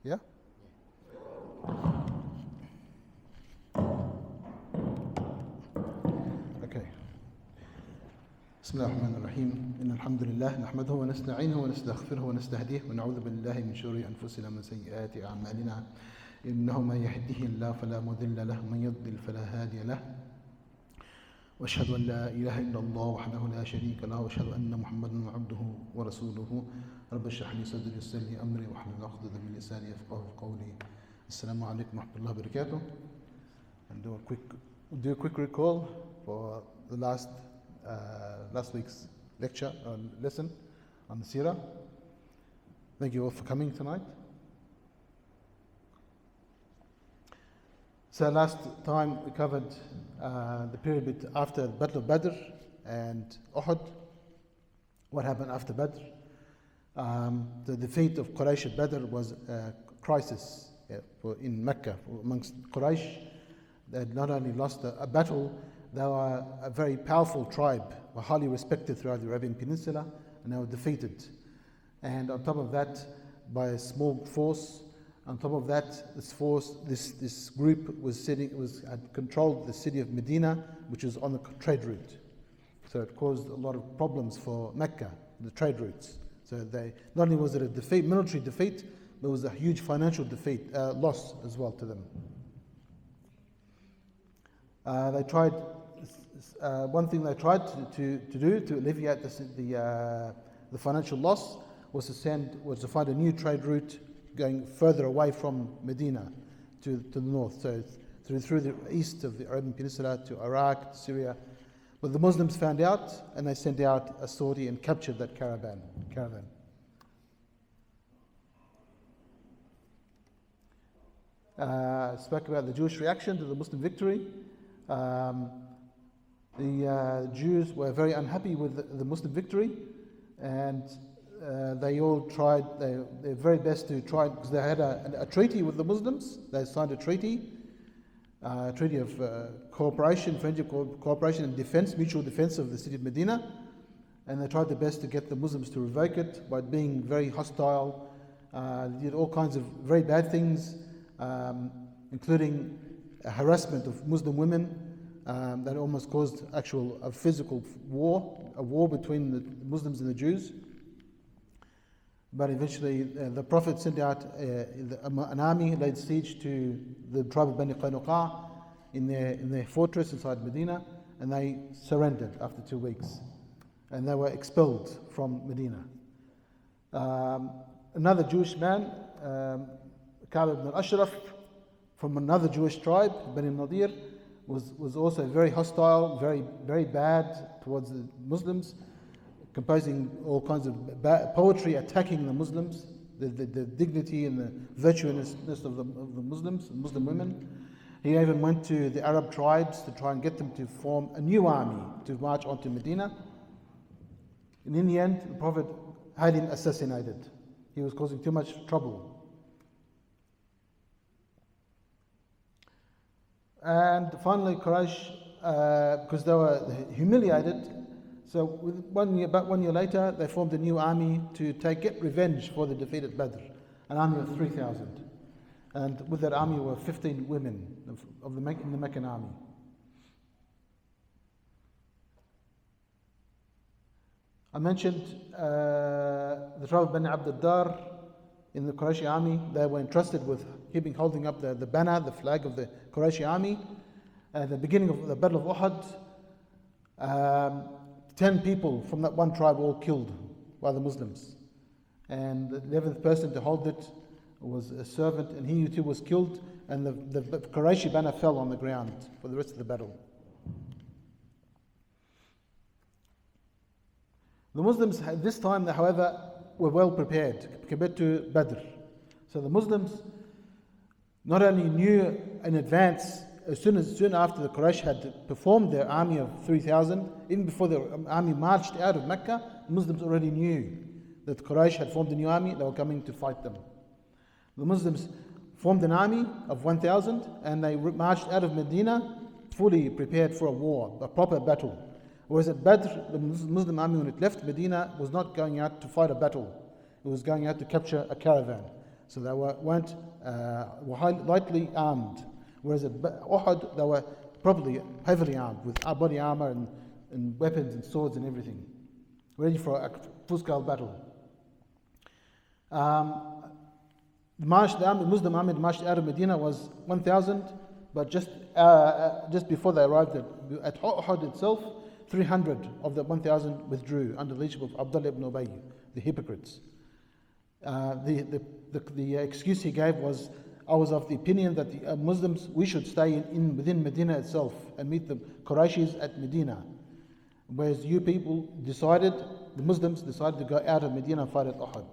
Yeah? Okay. بسم الله الرحمن الرحيم إن الحمد لله نحمده ونستعينه ونستغفره ونستهديه ونعوذ بالله من شرور أنفسنا ومن سيئات أعمالنا إنه من يهده الله فلا مضل له ومن يضلل فلا هادي له وأشهد أن لا إله إلا الله وحده لا شريك له وأشهد أن محمدا عبده ورسوله رب اشرح لي صدري ويسر لي أمري واحلل عقدة من لساني يفقهوا قولي السلام عليكم ورحمة الله وبركاته. And do a quick recall for the last week's lecture or lesson on the Seerah. Thank you all for coming tonight. So last time we covered the period after the Battle of Badr and Uhud. What happened after Badr? The defeat of Quraysh at Badr was a crisis in Mecca amongst Quraysh. They had not only lost a battle, they were a very powerful tribe, were highly respected throughout the Arabian Peninsula, and they were defeated. And on top of that, by a small force. On top of that, this group had controlled the city of Medina, which was on the trade route. So it caused a lot of problems for Mecca, the trade routes. So not only was it a military defeat, but it was a huge financial loss as well to them. One thing they tried to do to alleviate the financial loss was to find a new trade route going further away from Medina to the north, so through the east of the Arabian Peninsula to Iraq, to Syria. But the Muslims found out, and they sent out a sortie and captured that caravan. Spoke about the Jewish reaction to the Muslim victory. The Jews were very unhappy with the Muslim victory, and they all tried their very best to try, because they had a treaty with the Muslims. They signed a treaty of cooperation, friendship cooperation and defense, mutual defense of the city of Medina, and they tried their best to get the Muslims to revoke it by being very hostile. They did all kinds of very bad things, including harassment of Muslim women that almost caused a physical war, a war between the Muslims and the Jews. But eventually the Prophet sent out an army, laid siege to the tribe of Bani Qaynuqa in their fortress inside Medina, and they surrendered after 2 weeks. And they were expelled from Medina. Another Jewish man, Ka'b ibn al-Ashraf, from another Jewish tribe, Bani Nadir, was also very hostile, very, very bad towards the Muslims, composing all kinds of poetry attacking the Muslims, the dignity and the virtuousness of the Muslims, Muslim women. He even went to the Arab tribes to try and get them to form a new army to march onto Medina. And in the end, the Prophet had him assassinated. He was causing too much trouble. And finally, Quraysh, because they were humiliated, so about 1 year later, they formed a new army to get revenge for the defeat at Badr, an army of 3,000. And with that army were 15 women in the Meccan army. I mentioned the tribe of Bani Abd ad-Dar in the Qurayshi army. They were entrusted with holding up the banner, the flag of the Qurayshi army. At the beginning of the Battle of Uhud, 10 people from that one tribe were all killed by the Muslims. And the 11th person to hold it was a servant, and he too was killed, and the Qurayshi banner fell on the ground for the rest of the battle. The Muslims at this time, however, were well prepared compared to Badr. So the Muslims not only knew in advance, soon after the Quraysh had performed their army of 3,000, even before the army marched out of Mecca, the Muslims already knew that Quraysh had formed a new army, they were coming to fight them. The Muslims formed an army of 1,000, and they marched out of Medina fully prepared for a war, a proper battle. Whereas at Badr, the Muslim army, when it left Medina, was not going out to fight a battle. It was going out to capture a caravan. So they weren't lightly armed. Whereas at Uhud, they were probably heavily armed with body armor and weapons and swords and everything, ready for a full-scale battle. The Muslim army marched out of Medina was 1,000, but just before they arrived at Uhud itself, 300 of the 1,000 withdrew under the leadership of Abdullah ibn Ubay, the hypocrites. The excuse he gave was, I was of the opinion that the Muslims, we should stay within Medina itself and meet the Qurayshis at Medina. Whereas you people decided, the Muslims decided to go out of Medina and fight at Uhud.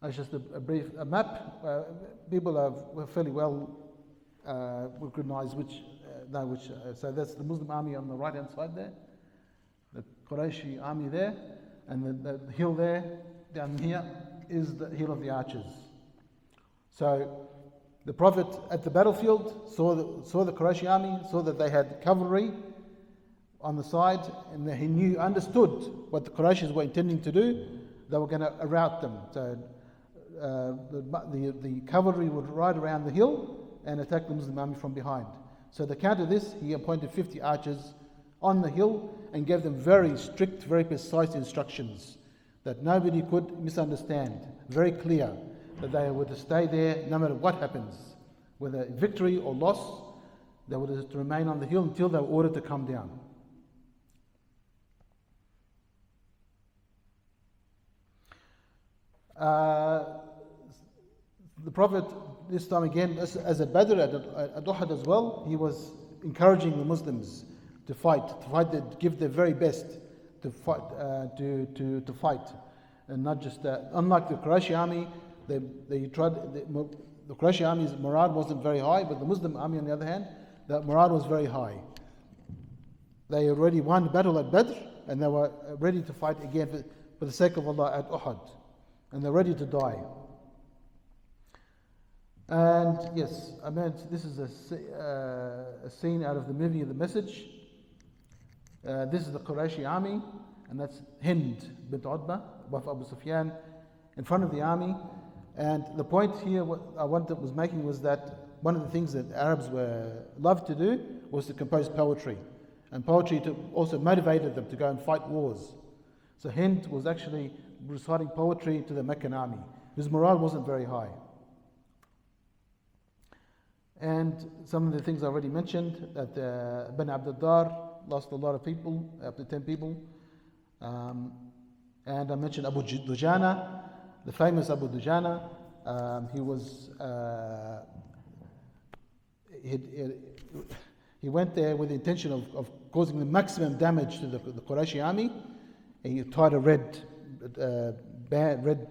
That's just a brief map. People are fairly well recognized which. So that's the Muslim army on the right hand side there, the Qurayshi army there, and the hill there down here is the hill of the archers. So the Prophet at the battlefield saw the Qurayshi army, saw that they had cavalry on the side, and he understood what the Qurayshis were intending to do. They were going to rout them. So the cavalry would ride around the hill and attack the Muslim army from behind. So to counter this, he appointed 50 archers on the hill and gave them very strict, very precise instructions that nobody could misunderstand. Very clear that they were to stay there no matter what happens, whether victory or loss. They were to remain on the hill until they were ordered to come down. The Prophet, this time again, as a Badr at Uhud as well, he was encouraging the Muslims to fight, give their very best to fight, to fight, and not just unlike the Qurayshi army, the Qurayshi army's morale wasn't very high, but the Muslim army, on the other hand, the morale was very high. They already won the battle at Badr, and they were ready to fight again for the sake of Allah at Uhud, and they're ready to die. And yes, I meant this is a scene out of the movie The Message. This is the Qurayshi army, and that's Hind bint Utbah, wife Abu Sufyan, in front of the army. And the point here, what I was making was that one of the things that Arabs loved to do was to compose poetry, and poetry also motivated them to go and fight wars. So Hind was actually reciting poetry to the Meccan army, whose morale wasn't very high. And some of the things I already mentioned, that Bani Abd-Dar lost a lot of people, up to 10 people. And I mentioned Abu Dujana, the famous Abu Dujana. He went there with the intention of causing the maximum damage to the Qurayshi army. And he tied a red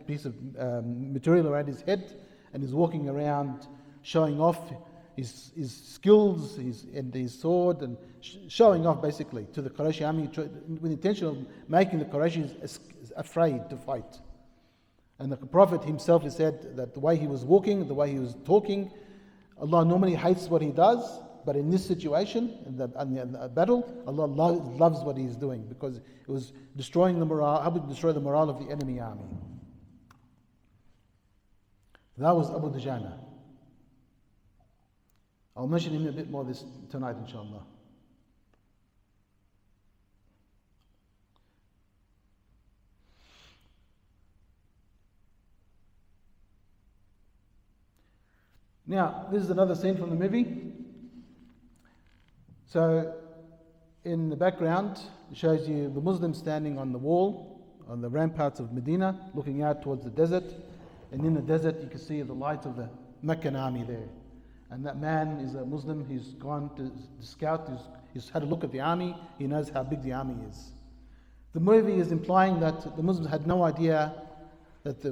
piece of material around his head, and he's walking around showing off his skills, his sword, and showing off basically to the Qurayshi army with the intention of making the Qurayshis afraid to fight. And the Prophet himself has said that the way he was walking, the way he was talking, Allah normally hates what he does, but in this situation, in the battle, Allah loves what he is doing, because it was destroying the morale, helping to destroy the morale of the enemy army. That was Abu Dujana. I'll mention him a bit more tonight, inshallah. Now, this is another scene from the movie. So, in the background, it shows you the Muslims standing on the wall, on the ramparts of Medina, looking out towards the desert. And in the desert, you can see the light of the Meccan army there. And that man is a Muslim. He's gone to scout. He's had a look at the army. He knows how big the army is. The movie is implying that the Muslims had no idea that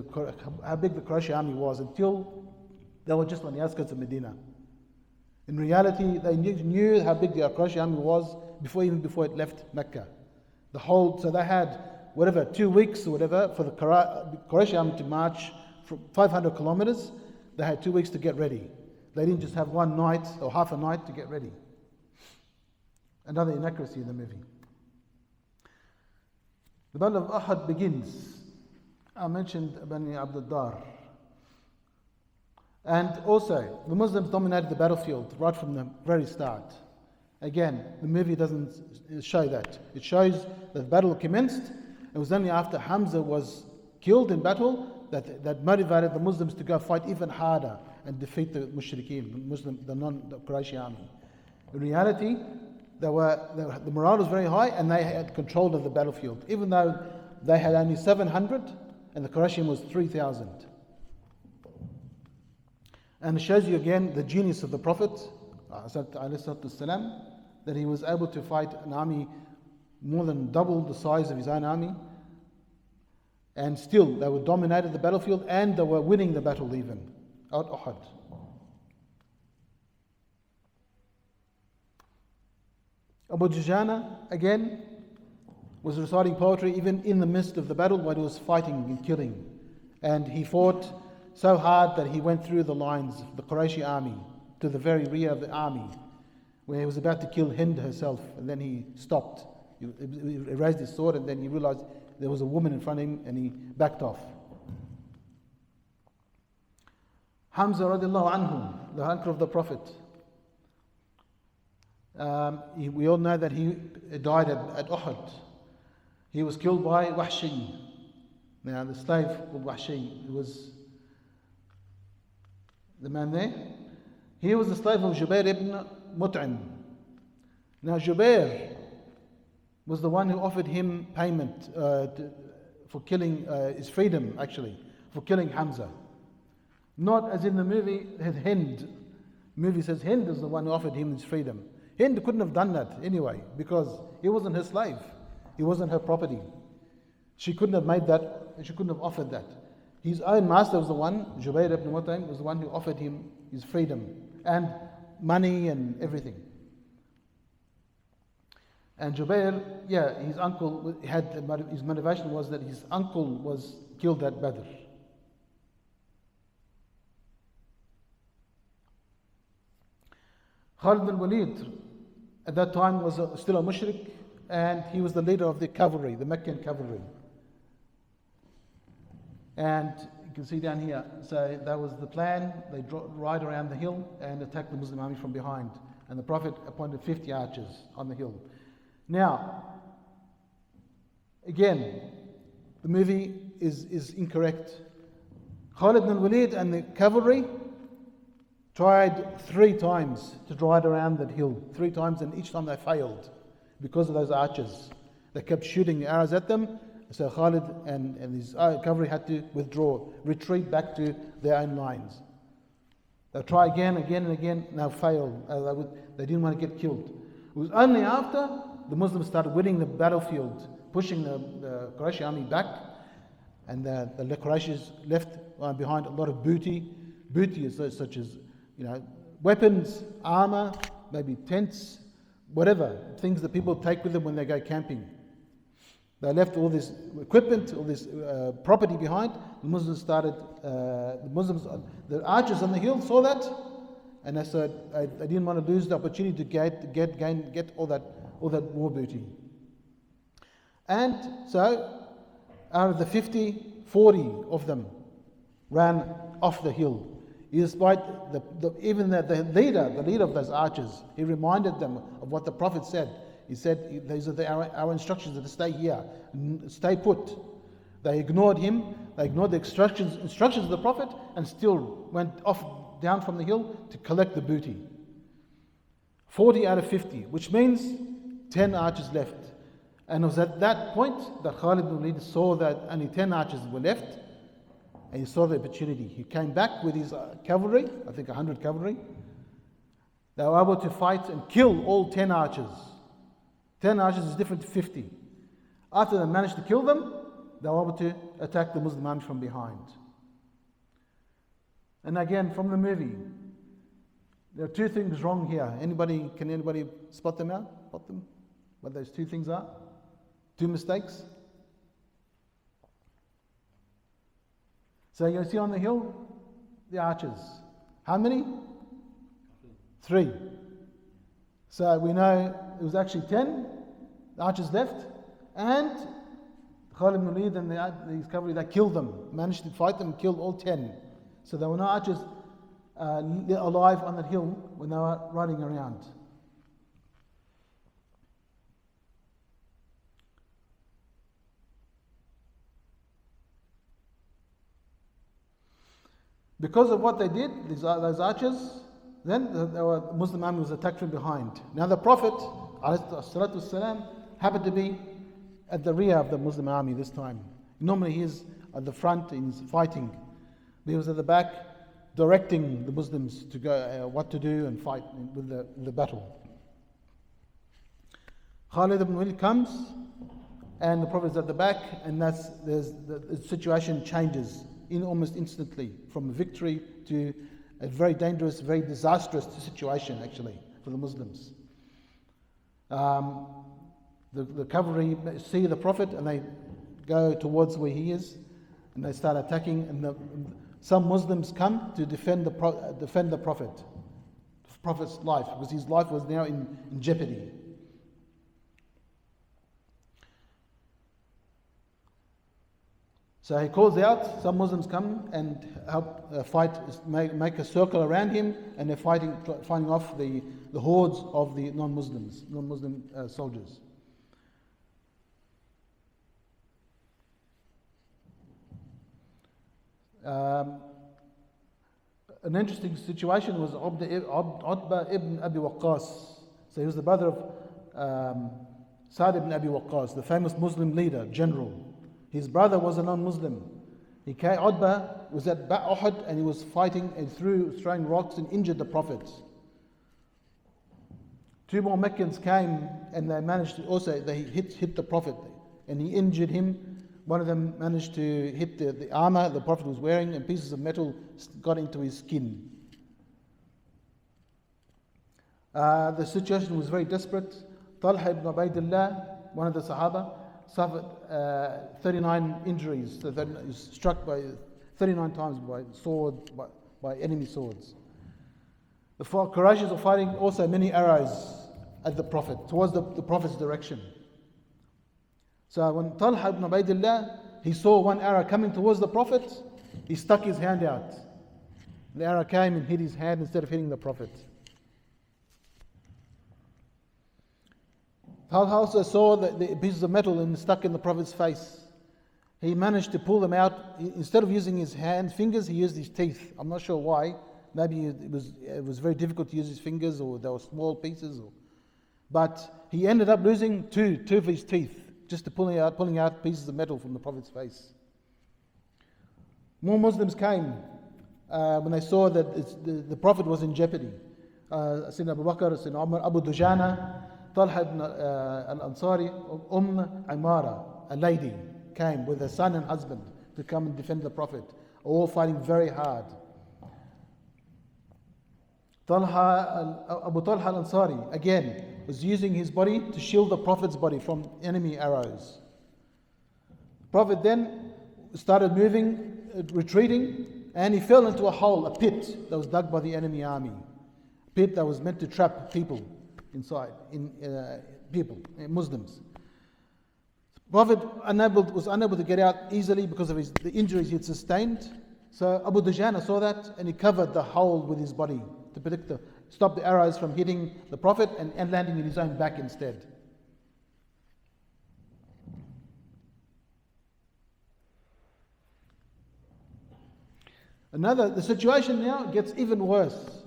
how big the Quraysh army was until they were just on the outskirts of Medina. In reality, they knew how big the Quraysh army was even before it left Mecca. So they had 2 weeks or whatever for the Quraysh army to march from 500 kilometers. They had 2 weeks to get ready. They didn't just have one night or half a night to get ready. another inaccuracy in the movie. The Battle of Uhud begins. I mentioned Bani Abd Dar. And also, the Muslims dominated the battlefield right from the very start. Again, the movie doesn't show that. It shows that the battle commenced. It was only after Hamza was killed in battle that motivated the Muslims to go fight even harder and defeat the Mushrikeen, the non-Qurayshi army. In reality, the morale was very high and they had control of the battlefield, even though they had only 700 and the Qurayshi was 3,000. And it shows you again the genius of the Prophet, ﷺ, that he was able to fight an army more than double the size of his own army, and still they were dominated the battlefield and they were winning the battle even at Uhud. Abu Dujana again was reciting poetry even in the midst of the battle while he was fighting and killing, and he fought so hard that he went through the lines of the Qurayshi army to the very rear of the army, where he was about to kill Hind herself, and then he stopped. He raised his sword, and then he realized there was a woman in front of him, and he backed off. Hamza radiallahu anhu, the uncle of the Prophet, we all know that he died at Uhud. He was killed by Wahshi. Now, the slave called Wahshi, who was the man there. He was the slave of Jubair ibn Mut'im. Now, Jubair was the one who offered him payment for killing his freedom, actually, for killing Hamza. Not as in the movie, Hind. The movie says Hind is the one who offered him his freedom. Hind couldn't have done that anyway, because he wasn't her slave. He wasn't her property. She couldn't have made that, she couldn't have offered that. His own master was the one, Jubair ibn Mut'im, was the one who offered him his freedom and money and everything. And Jubair, his uncle his motivation was that his uncle was killed at Badr. Khalid al-Walid at that time was still a mushrik, and he was the leader of the cavalry, the Meccan cavalry. And you can see down here, so that was the plan. They ride around the hill and attack the Muslim army from behind. And the Prophet appointed 50 archers on the hill. Now, again, the movie is incorrect. Khalid bin Walid and the cavalry tried 3 times to ride around that hill. 3 times, and each time they failed because of those archers. They kept shooting arrows at them. So Khalid and his cavalry had to retreat back to their own lines. They'll try again and again, now fail. They didn't want to get killed. It was only after the Muslims started winning the battlefield, pushing the Qurayshi army back, and the Qurayshis left behind a lot of booty. Booty is such as, weapons, armor, maybe tents, whatever, things that people take with them when they go camping. They left all this equipment, all this property behind. The Muslims the archers on the hill saw that, and they said they didn't want to lose the opportunity to get all that war booty. And so, out of the 50, 40 of them ran off the hill. Despite even the leader of those archers, he reminded them of what the Prophet said. He said, these are our instructions to stay here, stay put. They ignored him, they ignored the instructions of the Prophet, and still went down from the hill to collect the booty. 40 out of 50, which means 10 archers left. And it was at that point that Khalid bin Walid saw that only 10 archers were left, and he saw the opportunity. He came back with his cavalry, I think 100 cavalry. They were able to fight and kill all 10 archers. 10 archers is different to 50. After they managed to kill them, they were able to attack the Muslim army from behind. And again, from the movie, there are 2 things wrong here. Can anybody spot them out? Spot them? What those 2 things are? 2 mistakes? So you see on the hill, the archers. How many? 3. So we know it was actually 10 archers left, and Khalid ibn Walid and the cavalry, they killed them, managed to fight them, killed all 10. So there were no archers alive on that hill when they were riding around. Because of what they did, those archers, then the Muslim army was attacked from behind. Now the Prophet ﷺ, happened to be at the rear of the Muslim army this time. Normally he is at the front and he's fighting. But he was at the back directing the Muslims to go what to do and fight with the battle. Khalid ibn Walid comes and the Prophet is at the back, and the situation changes almost instantly from a victory to a very dangerous, very disastrous situation actually for the Muslims. The cavalry see the Prophet and they go towards where he is and they start attacking, and some Muslims come to defend the Prophet's life, because his life was now in jeopardy. So he calls out, some Muslims come and help fight, make a circle around him, and they're fighting off the hordes of the non-Muslim soldiers. An interesting situation was Utbah ibn Abi Waqqas. So he was the brother of Sa'd ibn Abi Waqqas, the famous Muslim leader, general. His brother was a non-Muslim. Utbah was at Uhud and he was fighting and throwing rocks and injured the Prophet. Two more Meccans came and they managed to they hit the Prophet and he injured him. One of them managed to hit the armor the Prophet was wearing, and pieces of metal got into his skin. The situation was very desperate. Talha ibn Ubaidillah, one of the Sahaba, suffered 39 injuries. So that he was struck by 39 times by enemy swords. The Qurayshis were fighting also many arrows at the Prophet, towards the Prophet's direction. So when Talha ibn Ubaidillah, he saw one arrow coming towards the Prophet, he stuck his hand out. The arrow came and hit his hand instead of hitting the Prophet. Talha also saw the pieces of metal stuck in the Prophet's face. He managed to pull them out. Instead of using his fingers, he used his teeth. I'm not sure why. Maybe it was very difficult to use his fingers, or they were small pieces. But he ended up losing two of his teeth, just to pulling out pieces of metal from the Prophet's face. More Muslims came when they saw that the Prophet was in jeopardy. Sayyidina Abu Bakr, Sayyidina Umar, Abu Dujana, Talha ibn al-Ansari, Imara, a lady, came with her son and husband to come and defend the Prophet, all fighting very hard. Abu Talha al-Ansari, again, was using his body to shield the Prophet's body from enemy arrows. The Prophet then started moving, retreating, and he fell into a hole, a pit that was dug by the enemy army. A pit that was meant to trap people inside, Muslims. The Prophet was unable to get out easily because of the injuries he had sustained. So Abu Dujana saw that and he covered the hole with his body to stop the arrows from hitting the Prophet and landing in his own back instead. The situation now gets even worse.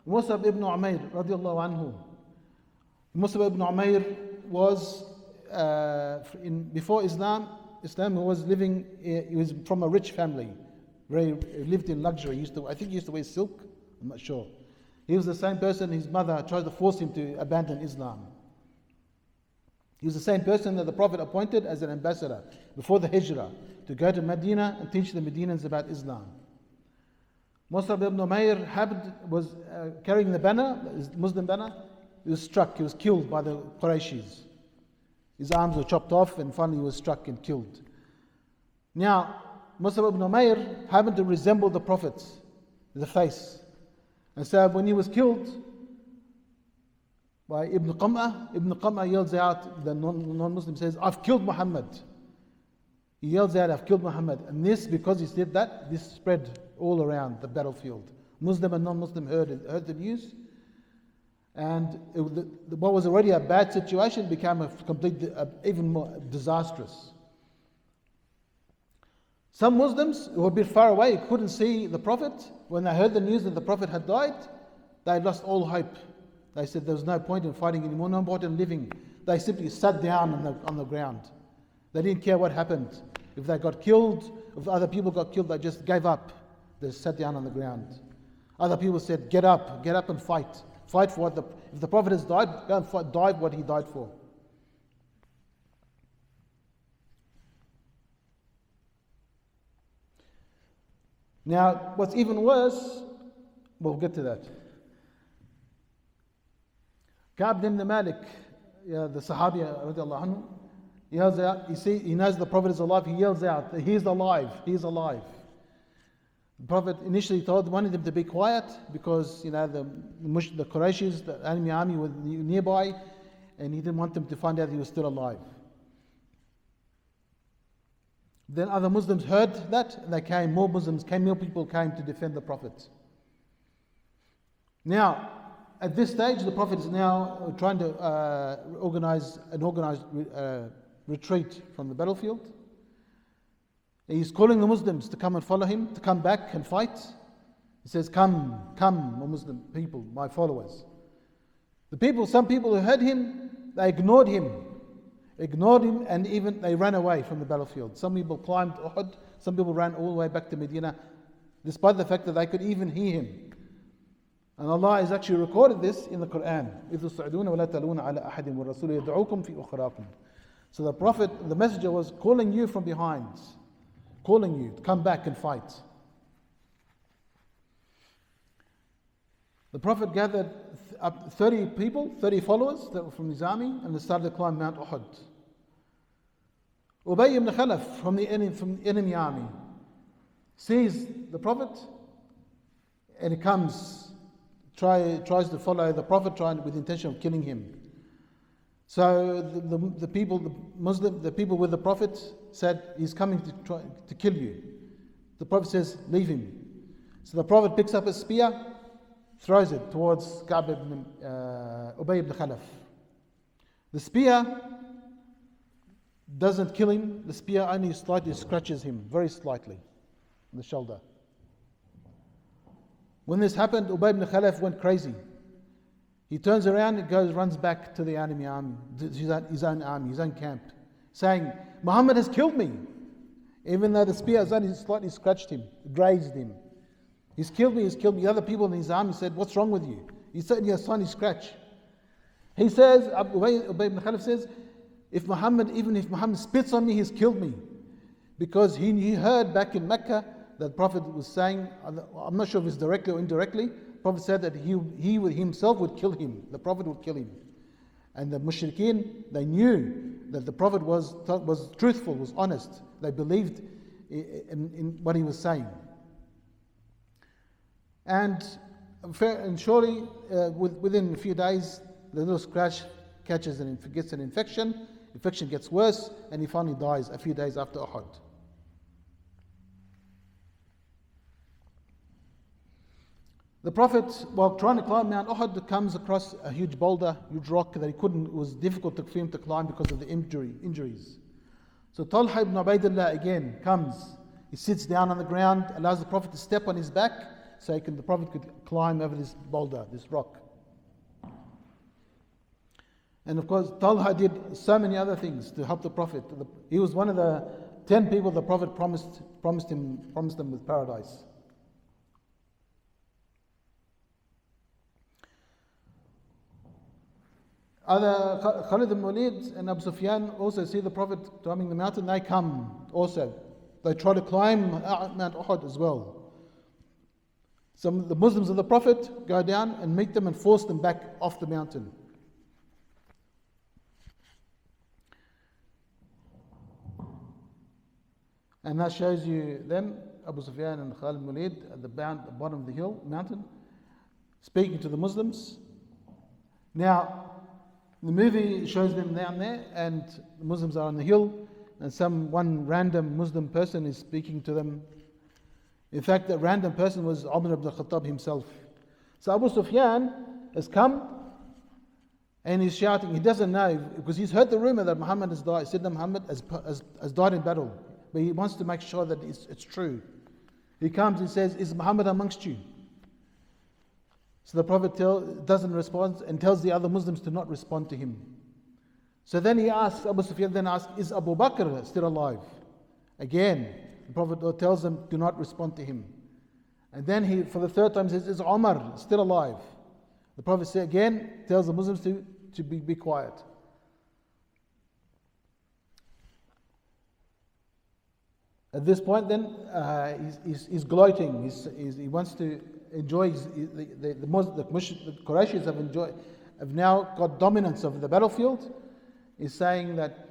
Musab ibn Umair radiallahu anhu. Musab ibn Umair was before Islam he was from a rich family. He lived in luxury. I think he used to wear silk. I'm not sure. He was the same person, his mother tried to force him to abandon Islam. He was the same person that the Prophet appointed as an ambassador before the Hijrah to go to Medina and teach the Medinans about Islam. Musab ibn Umair was carrying the banner, his Muslim banner. He was struck, he was killed by the Qurayshis. His arms were chopped off and finally he was struck and killed. Now, Musab ibn Umair happened to resemble the Prophet, the face. And so when he was killed, by Ibn Qam'ah. Ibn Qam'ah yells out, the non-Muslim says, I've killed Muhammad. He yells out, I've killed Muhammad. And this, because he said that, this spread all around the battlefield. Muslim and non-Muslim heard the news. And what was already a bad situation became a even more disastrous. Some Muslims who were a bit far away couldn't see the Prophet. When they heard the news that the Prophet had died, they lost all hope. They said there was no point in fighting anymore, no point in living. They simply sat down on the ground. They didn't care what happened. If they got killed, if other people got killed, they just gave up. They sat down on the ground. Other people said, get up and fight. Fight for what if the Prophet has died, go and fight, die what he died for. Now, what's even worse, we'll get to that. Ka'b ibn Malik, the Sahabi radiallahu anhu, he yells out, he knows the Prophet is alive, he yells out, he is alive, he is alive. The Prophet initially wanted them to be quiet because the Qurayshis, the enemy army were nearby, and he didn't want them to find out he was still alive. Then other Muslims heard that, and more people came to defend the Prophet. Now, at this stage, the Prophet is now trying to organize an organized retreat from the battlefield. He's calling the Muslims to come and follow him, to come back and fight. He says, come, O Muslim people, my followers. Some people who heard him, they ignored him, and even they ran away from the battlefield. Some people climbed Uhud, some people ran all the way back to Medina, despite the fact that they could even hear him. And Allah has actually recorded this in the Quran. So the Prophet, the Messenger was calling you from behind, calling you to come back and fight. The Prophet gathered up 30 people, 30 followers that were from his army, and they started to climb Mount Uhud. Ubay ibn Khalaf from the enemy army sees the Prophet, and he tries to follow the Prophet, with the intention of killing him. So the people with the Prophet said, he's coming to try to kill you. The Prophet says, leave him. So the Prophet picks up a spear, throws it towards Ubay ibn Khalaf. The spear doesn't kill him. The spear only slightly scratches him, very slightly, on the shoulder. When this happened, Ubay ibn Khalaf went crazy. He turns around and runs back to the enemy army, his own army, his own camp, saying, Muhammad has killed me. Even though the spear has only slightly scratched him, grazed him. He's killed me. The other people in his army said, what's wrong with you? He said, he has a tiny scratch. He says, Ubay ibn Khalaf says, even if Muhammad spits on me, he's killed me. Because he heard back in Mecca that the Prophet was saying, I'm not sure if it's directly or indirectly, the Prophet said that he himself would kill him. The Prophet would kill him. And the mushrikeen, they knew that the Prophet was truthful, was honest. They believed in what he was saying. And surely, within a few days, the little scratch gets an infection. Infection gets worse, and he finally dies a few days after Uhud. The Prophet, while trying to climb Mount Uhud, comes across a huge boulder, huge rock that it was difficult for him to climb because of the injuries. So Talha ibn Ubaidillah again comes. He sits down on the ground, allows the Prophet to step on his back, so the Prophet could climb over this boulder, this rock. And of course, Talha did so many other things to help the Prophet. He was one of the 10 people the Prophet promised them with paradise. Other Khalid ibn Walid and Abu Sufyan also see the Prophet climbing the mountain. They come also. They try to climb Mount Uhud as well. Some of the Muslims of the Prophet go down and meet them and force them back off the mountain. And that shows you them, Abu Sufyan and Khalid ibn Walid, at the bottom of the mountain, speaking to the Muslims. Now, The movie shows them down there, and the Muslims are on the hill, and one random Muslim person is speaking to them. In fact, that random person was Umar ibn Khattab himself. So Abu Sufyan has come and he's shouting. He doesn't know, because he's heard the rumor that Muhammad has died. Sayyidina Muhammad has died in battle, but he wants to make sure that it's true. He comes and says, "Is Muhammad amongst you?" So the Prophet doesn't respond and tells the other Muslims to not respond to him. So then Abu Sufyan then asks, "Is Abu Bakr still alive?" Again, the Prophet tells them, "Do not respond to him." And then he, for the third time, says, "Is Umar still alive?" The Prophet tells the Muslims to be quiet. At this point, then he's gloating. He wants to enjoy. The Qurayshis have now got dominance over the battlefield. He's saying that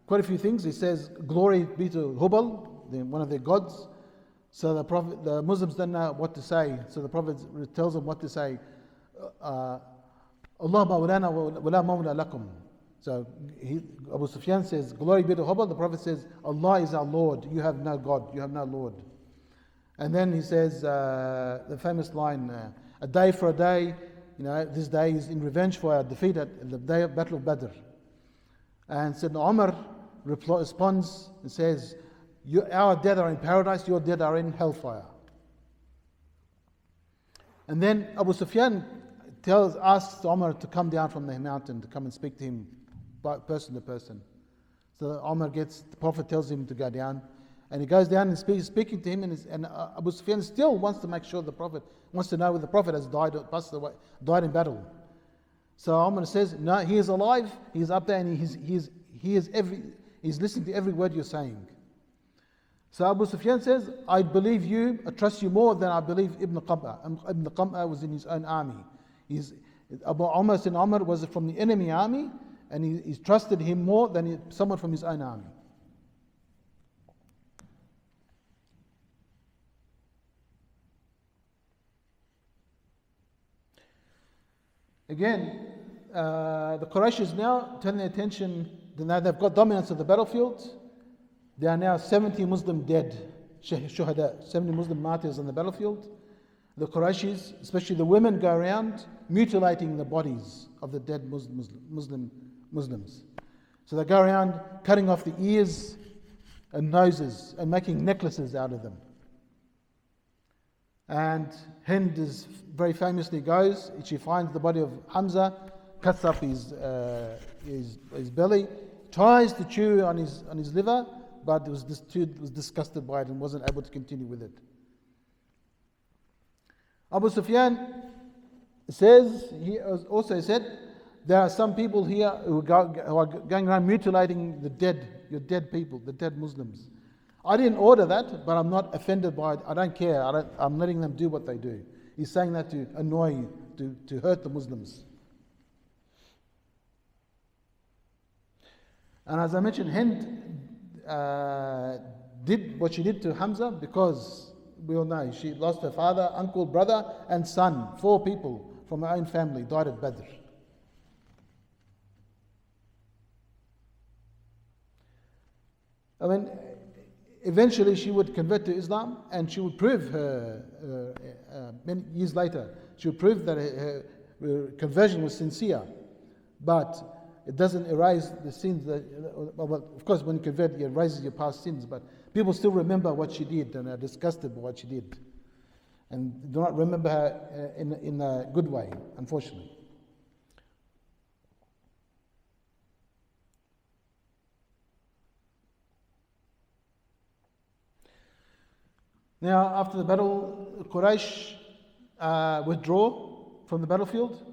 quite a few things. He says, "Glory be to Hubal," one of their gods. So the Muslims don't know what to say. So the Prophet tells them what to say. Allah mawlana wa la mawla lakum. So Abu Sufyan says, "Glory be to Hubal." The Prophet says, "Allah is our Lord. You have no God. You have no Lord." And then he says the famous line, "A day for a day. This day is in revenge for our defeat at the day of Battle of Badr." And Sayyidina Umar responds and says, "Our dead are in paradise, your dead are in hellfire." And then Abu Sufyan asks Umar to come down from the mountain, to come and speak to him person to person. So the Prophet tells him to go down, and he goes down and speaking to him, and Abu Sufyan still wants to make sure the Prophet wants to know whether the Prophet has died in battle. So Umar says, "No, he is alive, he is up there, and he's listening to every word you're saying." So Abu Sufyan says, "I believe you, I trust you more than I believe Ibn Qam'a." Ibn Qam'a was in his own army. Abu Umar was from the enemy army, and he's trusted him more than someone from his own army. Again, the Qurayshis now turn their attention, now they've got dominance of the battlefield. There are now 70 Muslim dead, shuhada, 70 Muslim martyrs on the battlefield. The Qurayshis, especially the women, go around mutilating the bodies of the dead Muslims. So they go around cutting off the ears and noses and making necklaces out of them. And Hind very famously goes, she finds the body of Hamza, cuts up his belly, tries to chew on his liver, but was disgusted by it and wasn't able to continue with it. Abu Sufyan he also said, there are some people here who are going around mutilating your dead people, the dead Muslims. I didn't order that, but I'm not offended by it. I don't care. I'm letting them do what they do. He's saying that to annoy, to hurt the Muslims. And as I mentioned, Hind did what she did to Hamza because we all know she lost her father, uncle, brother, and son. 4 people from her own family died at Badr. I mean, eventually she would convert to Islam, and she would prove many years later, she would prove that her conversion was sincere. But it doesn't erase the sins well, of course, when you convert, it erases your past sins, but people still remember what she did and are disgusted by what she did. And do not remember her in a good way, unfortunately. Now, after the battle, Quraysh withdraw from the battlefield.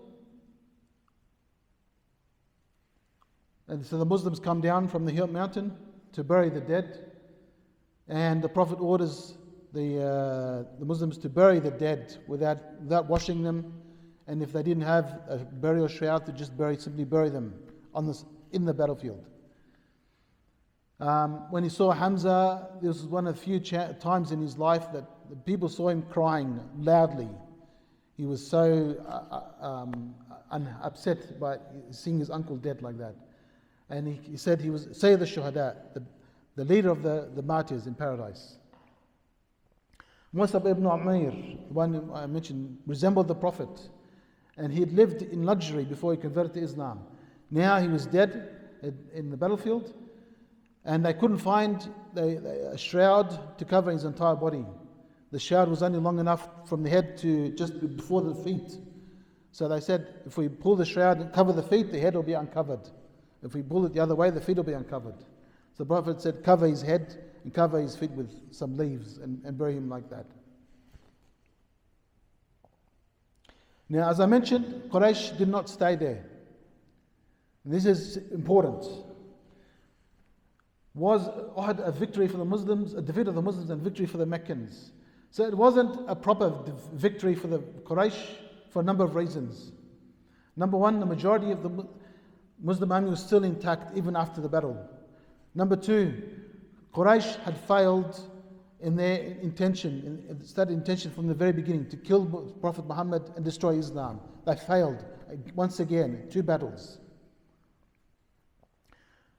And so the Muslims come down from the hill mountain to bury the dead. And the Prophet orders the Muslims to bury the dead without washing them. And if they didn't have a burial shroud, to just simply bury them in the battlefield. When he saw Hamza, this was one of the few times in his life that the people saw him crying loudly. He was so upset by seeing his uncle dead like that. And he said he was Sayyid al-Shuhada, the leader of the martyrs in paradise. Musab ibn Umair, the one I mentioned, resembled the Prophet. And he had lived in luxury before he converted to Islam. Now he was dead in the battlefield, and they couldn't find a shroud to cover his entire body. The shroud was only long enough from the head to just before the feet. So they said, if we pull the shroud and cover the feet, the head will be uncovered. If we pull it the other way, the feet will be uncovered. So the Prophet said, cover his head and cover his feet with some leaves and bury him like that. Now, as I mentioned, Quraysh did not stay there. This is important. Was Uhud a victory for the Muslims, a defeat of the Muslims and victory for the Meccans? So it wasn't a proper victory for the Quraysh for a number of reasons. Number one, the majority of the Muslim army was still intact even after the battle. Number two, Quraysh had failed in their intention, stated intention from the very beginning to kill Prophet Muhammad and destroy Islam. They failed once again in 2 battles.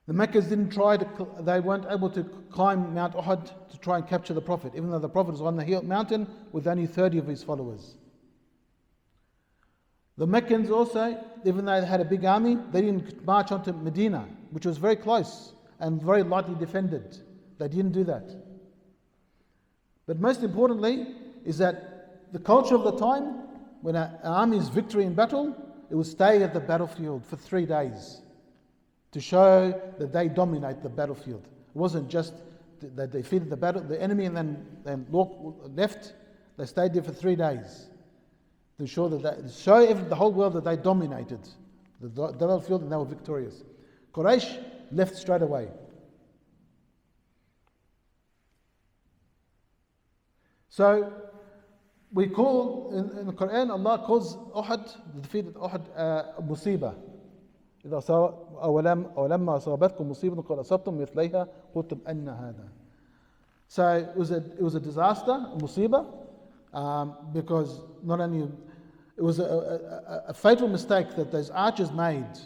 The Meccans they weren't able to climb Mount Uhud to try and capture the Prophet, even though the Prophet was on the mountain with only 30 of his followers. The Meccans also, even though they had a big army, they didn't march onto Medina, which was very close and very lightly defended. They didn't do that. But most importantly is that the culture of the time, when an army's victory in battle, it would stay at the battlefield for 3 days to show that they dominate the battlefield. It wasn't just that they defeated the enemy and then left. They stayed there for 3 days to show the whole world that they dominated the battlefield and they were victorious. Quraysh left straight away. So we call in the Quran, Allah calls Uhud, the defeat of Uhud, musibah. أولما أصابتكم مصيبة قد أصبتم مثليها قلتم أن هذا. So it was a disaster, a musibah, because not only it was a fatal mistake that those archers made,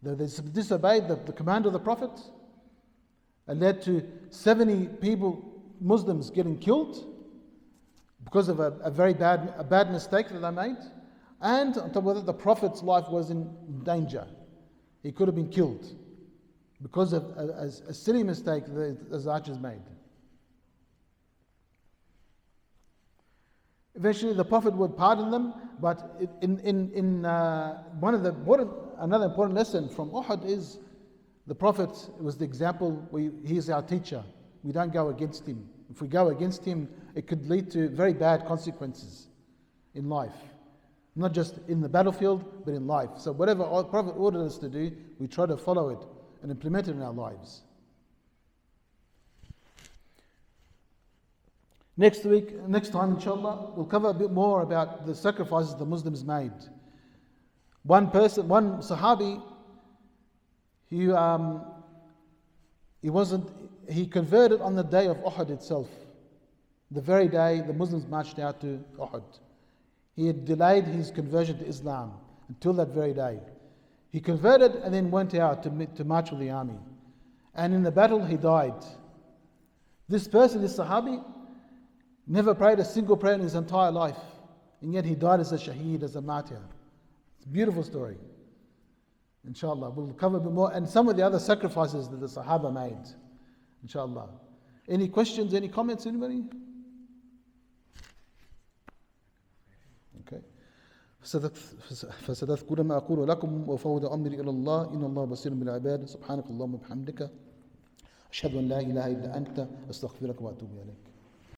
that they disobeyed the command of the Prophet, and led to 70 people, Muslims, getting killed because of a very bad mistake that they made. And on top of that, the Prophet's life was in danger. He could have been killed because of a silly mistake that those archers made. Eventually, the Prophet would pardon them, but another important lesson from Uhud is the Prophet was the example. He is our teacher. We don't go against him. If we go against him, it could lead to very bad consequences in life. Not just in the battlefield, but in life. So whatever our Prophet ordered us to do, we try to follow it and implement it in our lives. Next time, inshallah, we'll cover a bit more about the sacrifices the Muslims made. One Sahabi, he converted on the day of Uhud itself. The very day the Muslims marched out to Uhud. He had delayed his conversion to Islam until that very day. He converted and then went out to march with the army. And in the battle he died. This Sahabi, never prayed a single prayer in his entire life. And yet he died as a shaheed, as a martyr. It's a beautiful story. Inshallah, we'll cover a bit more. And some of the other sacrifices that the Sahaba made. Inshallah. Any questions, any comments, anybody? Okay. فستذكرون ما أقول لكم وفوض أمري إلى الله إن الله بصير بالعباد سبحانك اللهم وبحمدك أشهد أن لا إله إلا أنت أستغفرك وأتوب إليك.